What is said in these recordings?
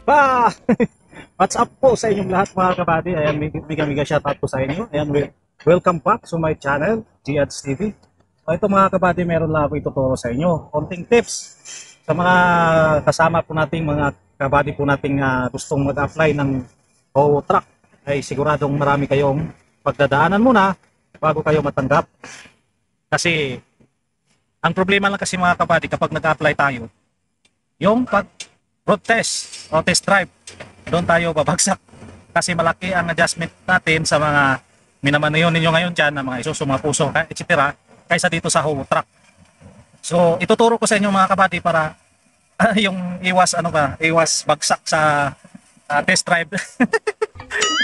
Pa! What's up po sa inyong lahat mga kabady? Ayan, mega shoutout po sa inyo. Ayan, welcome back to my channel, Giads TV. So, ito mga kabady, meron lang ako ituturo sa inyo. Konting tips sa mga kasama po nating mga kabady po nating gustong mag-apply ng tow truck. Ay siguradong marami kayong pagdadaanan muna bago kayo matanggap. Kasi ang problema lang kasi mga kabady kapag nag-apply tayo, yung road test o test drive, doon tayo babagsak kasi malaki ang adjustment natin sa mga minamanayon ninyo ngayon dyan na mga Isuzu, mga Fuso, etc. kaysa dito sa tow truck. So ituturo ko sa inyo mga kabady para yung iwas bagsak sa test drive.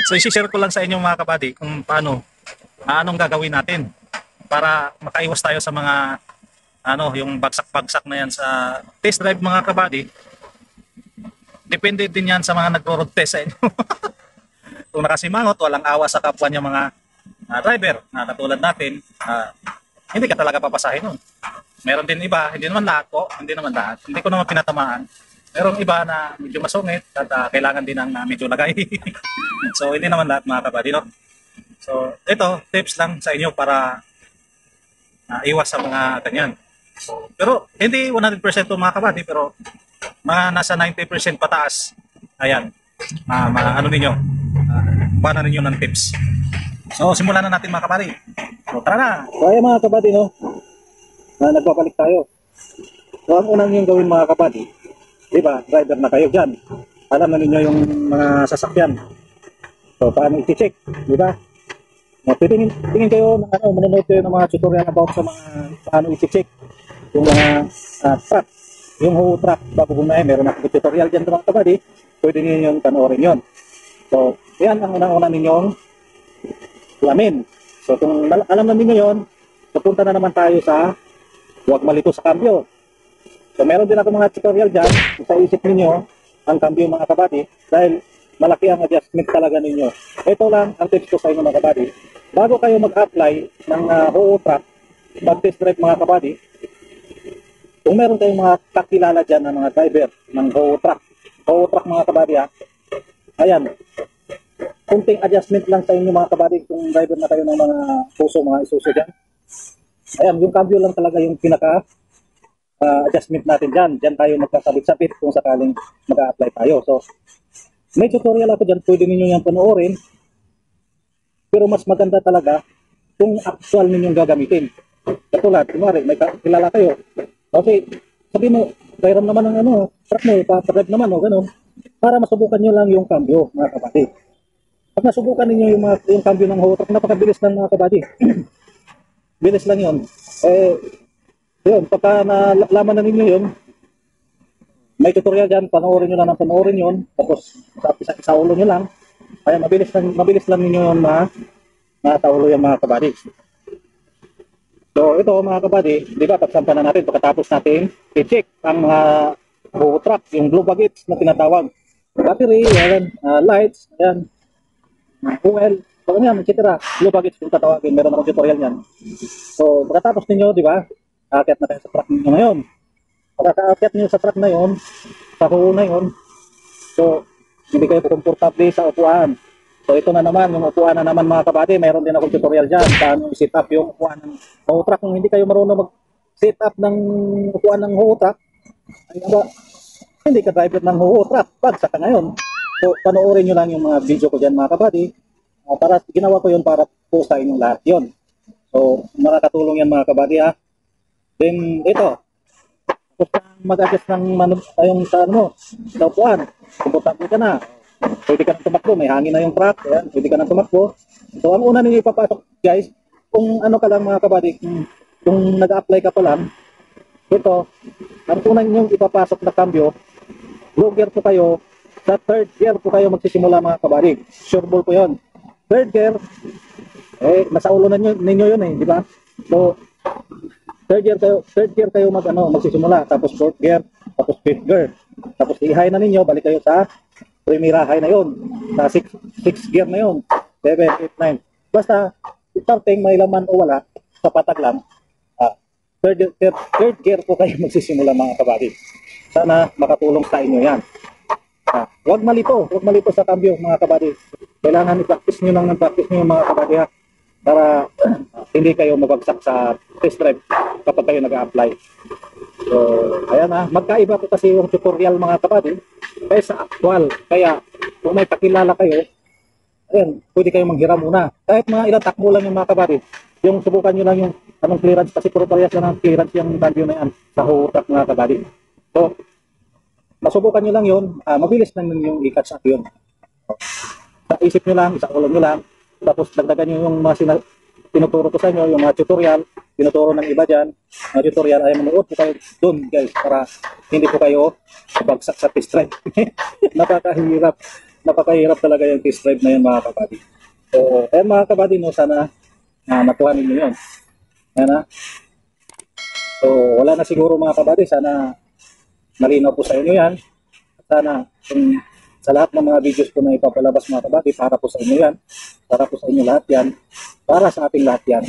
So i-share ko lang sa inyo mga kabady kung anong gagawin natin para makaiwas tayo sa mga yung bagsak-bagsak na yan sa test drive mga kabady. Depende din yan sa mga nagro-road test sa inyo. Kung nakasimangot, walang awa sa kapwa niya mga driver na katulad natin, hindi ka talaga papasahin nun. Meron din iba, hindi naman lahat po, hindi ko naman pinatamaan. Merong iba na medyo masungit at kailangan din ng medyo lagay. So hindi naman lahat mga kabady, no? So ito, tips lang sa inyo para iwas sa mga ganyan. Pero hindi 100% to mga kabady, pero mga nasa 90% pataas. Ayan, ninyo, bana ninyo ng tips. So simulan na natin mga kabady. So tara na. So ayan mga kabady, no, nagpapalik tayo. So ang unang yung gawin mga kabady, diba, driver na kayo dyan, alam na ninyo yung mga sasakyan. So paano i-check, diba? Tingin kayo, manonood kayo ng mga tutorial about sa mga paano i-check yung mga truck, yung tow truck bago bumahe. Meron akong tutorial dyan mga kabady, pwede niyo yung panoorin yon. So yan ang unang-una ninyong alamin. So kung alam na ninyo yon, pupunta na naman tayo sa huwag malito sa kambyo. So meron din ako mga tutorial dyan, sa isip ninyo ang kambyo mga kabady, dahil malaki ang adjustment talaga ninyo. Ito lang ang tips ko sa inyo mga kabady. Bago kayo mag-apply ng tow truck, mag-test drive mga kabady, kung meron kayong mga kakilala dyan na mga driver ng tow truck mga kabady, ayan, kunting adjustment lang sa inyo mga kabady kung driver na kayo ng mga Fuso, mga Isuzu dyan. Ayan, yung cambio lang talaga yung pinaka adjustment natin dyan. Dyan tayo magkasabit-sabit kung sakaling mag-a-apply tayo. So, may tutorial ako dyan, pwede ninyo yung panoorin. Pero mas maganda talaga kung actual ninyong gagamitin. Katulad, kumari, may kilala kayo. Okay, sabi mo, kairam naman ng truck mo, pa-drive naman, gano'n. Para masubukan nyo lang yung cambio, mga kabady. Pag nasubukan ninyo yung cambio ng tow truck, napakabilis lang mga kabady. Bilis lang yun. Yun, pagka nalaman na ninyo yun, may tutorial dyan, panoorin nyo lang ng panoorin yun, tapos sa ulo nyo lang, kaya mabilis lang ninyo yun nataulo yung mga kabady. So ito mga kabady, di ba, pagsampa na natin, pagkatapos natin i-check ang mga tow truck, yung blue baggage na tinatawag. Battery, ayan, lights, ayan, fuel, ganyan, etc. Blue baggage kung tatawagin, meron akong tutorial yan. So pagkatapos ninyo, di ba, aakyat na tayo sa truck ninyo ngayon. Pagkakaakyat ninyo sa truck na yun, sa tow na yun, so hindi kayo komportable sa upuan. So ito na naman, yung upuan na naman mga kabady, mayroon din akong tutorial dyan, paano i-set up yung upuan ng tow truck. Kung hindi kayo marunong setup ng upuan ng ho truck, ay aba, hindi ka driver ng ho truck, bagsak ka ngayon. So, panoorin nyo lang yung mga video ko dyan mga kabady. Para ginawa ko yun para po sa inyong lahat yun. So, makakatulong yan mga kabady ha. Then, ito, gusto mag-adjust ng yung sa ano, sa upuan. Komportable ka na. Pwede ka na tumakbo, may hangin na yung truck, ayan, pwede ka na tumakbo. So, ang una ninyo ipapasok guys, kung ano ka lang mga kabady, kung nag-apply ka pa lang, ito, ang una ninyong ipapasok na cambio, low gear po kayo, sa third gear po kayo magsisimula mga kabady. Sure ball po yun. Third gear, nasa ulo na ninyo yun di ba? So, third gear kayo magsisimula, tapos fourth gear, tapos fifth gear. Tapos i-high na ninyo, balik kayo sa primera high na yun. Sa 6 gear na yun. 7, 8, 9. Basta, starting may laman o wala, sa patag lang. Third gear po kayo magsisimula mga kabady. Sana makatulong sa inyo yan. Huwag malito sa cambio mga kabady. Kailangan i-practice nyo lang ng practice nyo mga kabady ha. Para hindi kayo mabagsak sa test drive kapag kayo nag-a-apply. So, ayan ha. Magkaiba po kasi yung tutorial mga kabady kaysa actual. Kaya, kung may pakilala kayo, ayan, pwede kayong manghiram muna. Kahit mga ilang takbo lang yung mga kabady. Yung subukan nyo lang yung anong clearance kasi puro parehas lang ang clearance yung cambio na yan sa hutak mga kabady. So, masubukan nyo lang yun, mabilis lang yung i-catch up yun. Sa isip nyo lang, sa ulo nyo lang, tapos dagdagan nyo yung mga tinuturo ko sa inyo, yung mga tutorial, tinuturo ng iba dyan, mga tutorial, ay manood po kayo dun guys, para hindi po kayo bagsak sa test drive. Napakahirap talaga yung test drive na yun mga kabady. So, ayan mga kabady, no, sana nakuha ninyo yun. Ayan ha. So, wala na siguro mga kabady, sana malinaw po sa inyo yan. Sana sa lahat ng mga videos ko na ipapalabas mga kabady, para po sa inyo yan, para po sa inyo lahat yan, para sa ating lahat yan.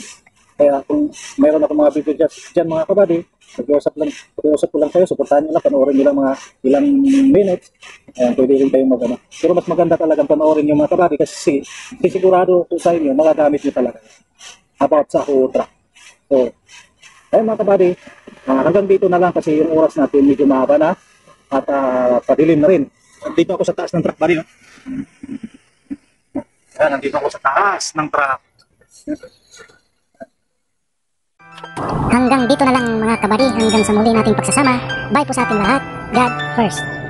Kaya kung mayroon ako mga video dyan mga kabady, pag-iusap ko lang kayo, suportahan nyo lang, panoorin nyo lang mga ilang minutes, ayan, pwede rin kayong magano. Pero mas maganda talagang panoorin nyo mga kabady kasi sigurado po sa inyo, magagamit nyo talaga about sa truck. So, ayun mga kabady, hanggang dito na lang kasi yung oras natin medyo mahaba na at padilim na rin. Nandito ako sa taas ng truck bari, no? Ayan, nandito ako sa taas ng truck. Hanggang dito na lang mga kabady, hanggang sa muli nating pagsasama. Bye po sa ating lahat. God first.